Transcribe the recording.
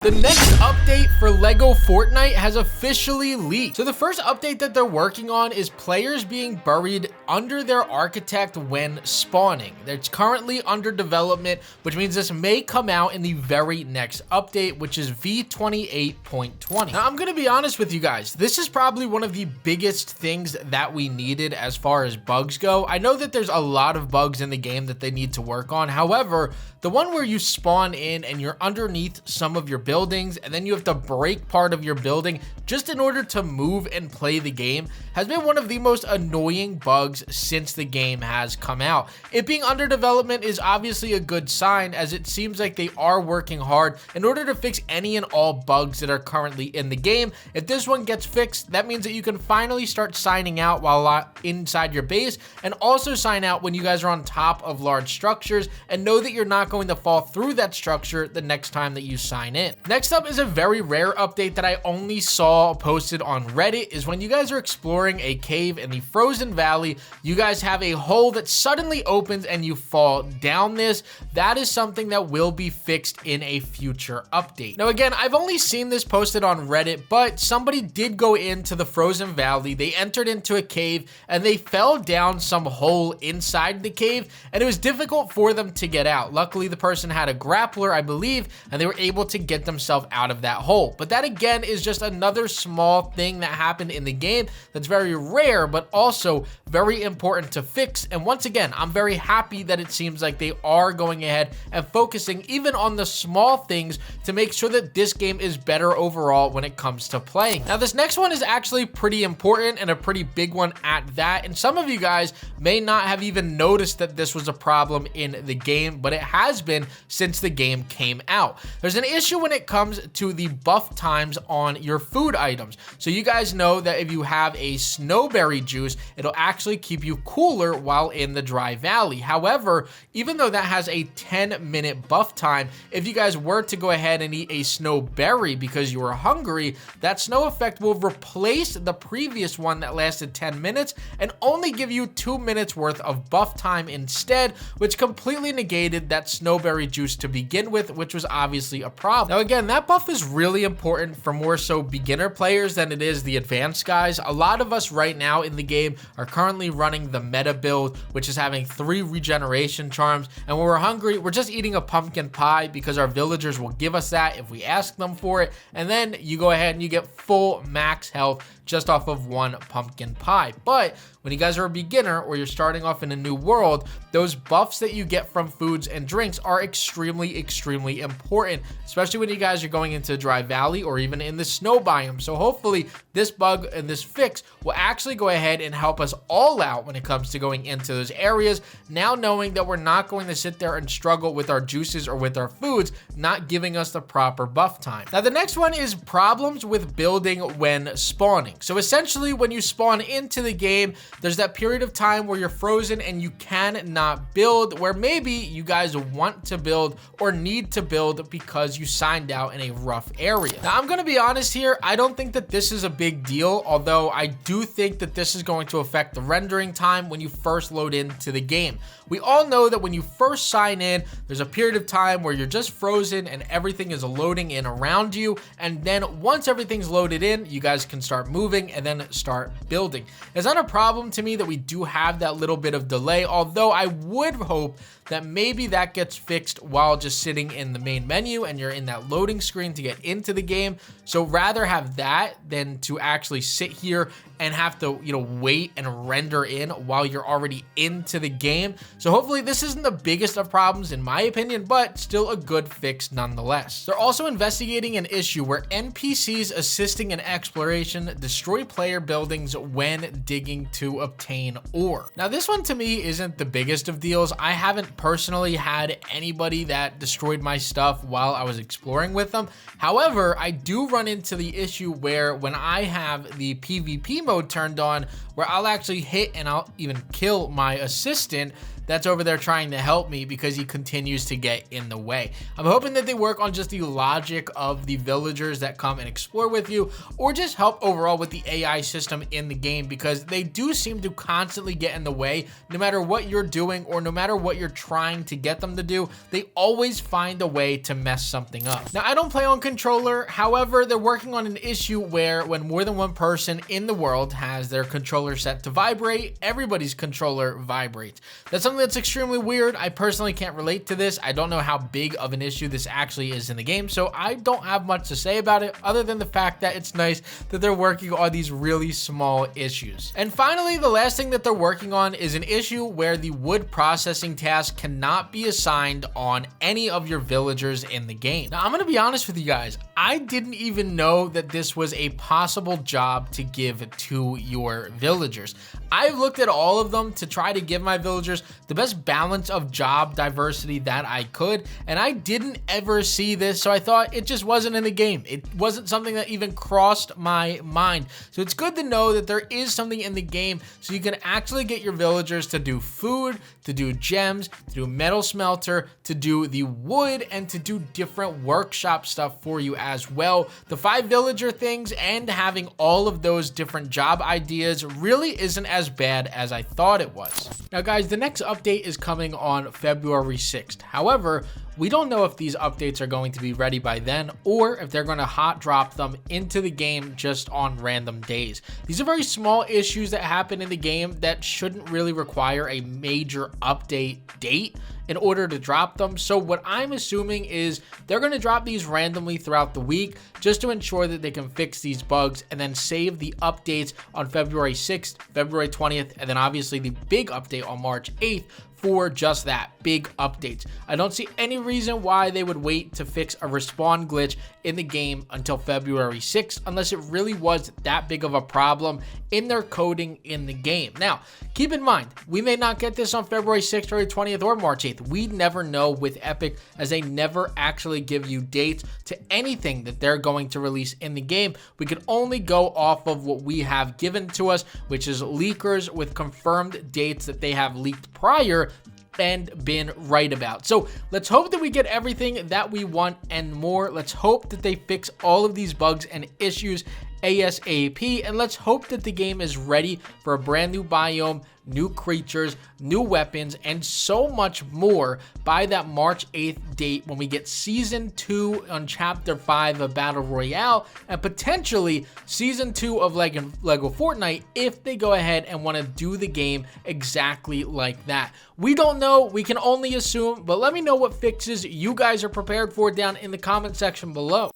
The next update for Lego Fortnite has officially leaked. So the first update that they're working on is players being buried under their architect when spawning. It's currently under development, which means this may come out in the very next update, which is v28.20. Now, I'm gonna be honest with you guys. This is probably one of the biggest things that we needed as far as bugs go. I know that there's a lot of bugs in the game that they need to work on. However, the one where you spawn in and you're underneath some of your buildings and then you have to break part of your building just in order to move and play the game has been one of the most annoying bugs since the game has come out. It being under development is obviously a good sign, as it seems like they are working hard in order to fix any and all bugs that are currently in the game. If this one gets fixed, that means that you can finally start signing out while inside your base, and also sign out when you guys are on top of large structures, and know that you're not going to fall through that structure the next time that you sign in. Next up is a very rare update that I only saw posted on Reddit. Is when you guys are exploring a cave in the frozen valley, you guys have a hole that suddenly opens and you fall down this. That is something that will be fixed in a future update. Now again, I've only seen this posted on Reddit, but somebody did go into the frozen valley, they entered into a cave, and they fell down some hole inside the cave, and it was difficult for them to get out. Luckily, the person had a grappler, I believe, and they were able to get themselves out of that hole. But that again is just another small thing that happened in the game that's very rare, but also very important to fix. And once again, I'm very happy that it seems like they are going ahead and focusing even on the small things to make sure that this game is better overall when it comes to playing. Now, this next one is actually pretty important and a pretty big one at that. And some of you guys may not have even noticed that this was a problem in the game, but it has been since the game came out. There's an issue when it comes to the buff times on your food items. So you guys know that if you have a snowberry juice, it'll actually keep you cooler while in the dry valley. However, even though that has a 10-minute buff time, if you guys were to go ahead and eat a snowberry because you were hungry, that snow effect will replace the previous one that lasted 10 minutes and only give you 2 minutes worth of buff time instead, which completely negated that snowberry juice to begin with, which was obviously a problem. Now again, that buff is really important for more so beginner players than it is the advanced guys. A lot of us right now in the game are currently running the meta build, which is having 3 regeneration charms, and when we're hungry, we're just eating a pumpkin pie because our villagers will give us that if we ask them for it, and then you go ahead and you get full max health just off of 1 pumpkin pie. But when you guys are a beginner or you're starting off in a new world, those buffs that you get from foods and drinks are extremely important, especially when you guys are going into dry valley or even in the snow biome. So hopefully this bug and this fix will actually go ahead and help us all out when it comes to going into those areas, now knowing that we're not going to sit there and struggle with our juices or with our foods not giving us the proper buff time. Now the next one is problems with building when spawning. So essentially, when you spawn into the game, there's that period of time where you're frozen and you cannot build, where maybe you guys want to build or need to build because you signed out in a rough area. Now, I'm gonna be honest here, I don't think that this is a big deal, although I do think that this is going to affect the rendering time when you first load into the game. We all know that when you first sign in, there's a period of time where you're just frozen and everything is loading in around you, and then once everything's loaded in, you guys can start moving and then start building. It's not a problem to me that we do have that little bit of delay, although I would hope that maybe that gets fixed while just sitting in the main menu and you're in that loading screen to get into the game. So rather have that than to actually sit here and have to, wait and render in while you're already into the game. So hopefully this isn't the biggest of problems in my opinion, but still a good fix nonetheless. They're also investigating an issue where NPCs assisting in exploration destroy player buildings when digging to obtain ore. Now this one to me isn't the biggest of deals. I haven't personally had anybody that destroyed my stuff while I was exploring with them. However, I do run into the issue where when I have the PvP mode turned on, where I'll actually hit and I'll even kill my assistant, that's over there trying to help me because he continues to get in the way. I'm hoping that they work on just the logic of the villagers that come and explore with you, or just help overall with the AI system in the game, because they do seem to constantly get in the way. No matter what you're doing or no matter what you're trying to get them to do, they always find a way to mess something up. Now, I don't play on controller. However, they're working on an issue where when more than one person in the world has their controller set to vibrate, everybody's controller vibrates. That's something that's extremely weird. I personally can't relate to this. I don't know how big of an issue this actually is in the game, so I don't have much to say about it other than the fact that it's nice that they're working on these really small issues. And finally, the last thing that they're working on is an issue where the wood processing task cannot be assigned on any of your villagers in the game. Now, I'm gonna be honest with you guys. I didn't even know that this was a possible job to give to your villagers. I've looked at all of them to try to give my villagers the best balance of job diversity that I could, and I didn't ever see this, so I thought it just wasn't in the game. It wasn't something that even crossed my mind. So it's good to know that there is something in the game so you can actually get your villagers to do food, to do gems, to do metal smelter, to do the wood, and to do different workshop stuff for you as well. The 5 villager things and having all of those different job ideas really isn't as bad as I thought it was. Now guys, the next update is coming on February 6th. However, we don't know if these updates are going to be ready by then or if they're going to hot drop them into the game just on random days. These are very small issues that happen in the game that shouldn't really require a major update date in order to drop them. So what I'm assuming is they're going to drop these randomly throughout the week just to ensure that they can fix these bugs and then save the updates on February 6th, February 20th, and then obviously the big update on March 8th for just that, big updates. I don't see any reason why they would wait to fix a respawn glitch in the game until February 6th, unless it really was that big of a problem in their coding in the game. Now, keep in mind, we may not get this on February 6th, February 20th, or March 8th. We never know with Epic, as they never actually give you dates to anything that they're going to release in the game. We can only go off of what we have given to us, which is leakers with confirmed dates that they have leaked prior and been right about. So let's hope that we get everything that we want and more. Let's hope that they fix all of these bugs and issues ASAP, and let's hope that the game is ready for a brand new biome, new creatures, new weapons, and so much more by that March 8th date when we get Season 2 on Chapter 5 of Battle Royale, and potentially Season 2 of Lego Fortnite if they go ahead and want to do the game exactly like that. We don't know, we can only assume, but let me know what fixes you guys are prepared for down in the comment section below.